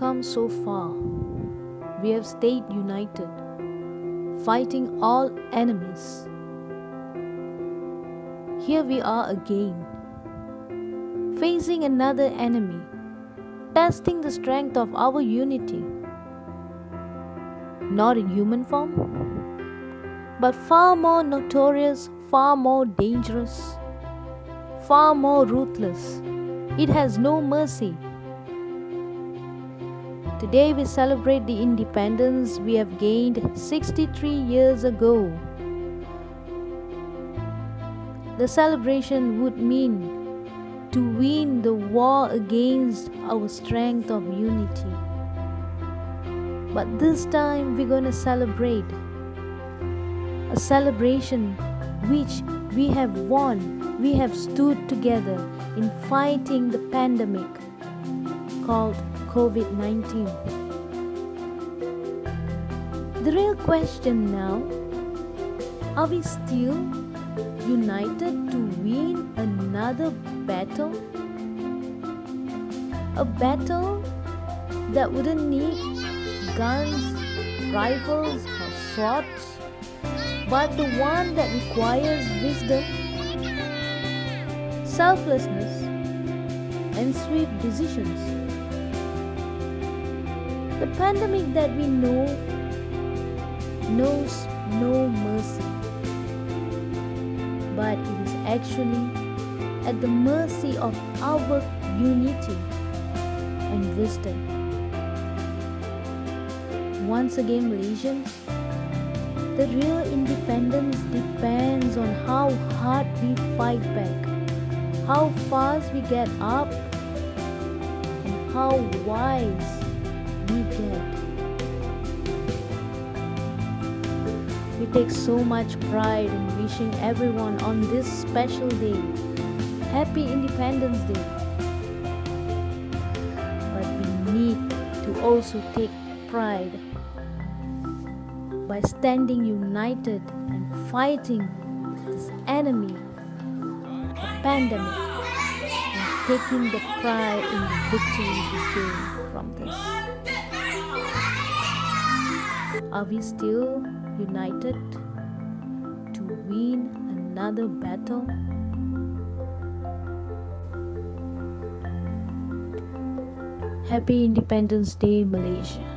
come so far. We have stayed united, fighting all enemies. Here we are again, facing another enemy, testing the strength of our unity. Not in human form, but far more notorious, far more dangerous, far more ruthless. It has no mercy. Today we celebrate the independence we have gained 63 years ago. The celebration would mean to win the war against our strength of unity. But this time we're going to celebrate a celebration which we have won. We have stood together in fighting the pandemic called COVID-19. The real question now, are we still united to win another battle? A battle that wouldn't need guns, rifles or swords, but the one that requires wisdom, selflessness and swift decisions. The pandemic that we know knows no mercy, but it is actually at the mercy of our unity and wisdom. Once again, Malaysians, the real independence depends on how hard we fight back, how fast we get up, and how wise we get. We take so much pride in wishing everyone on this special day Happy Independence Day. But we need to also take pride by standing united and fighting this enemy, the pandemic, and taking the pride in the victory we gain from this. Are we still united to win another battle? Happy Independence Day, Malaysia.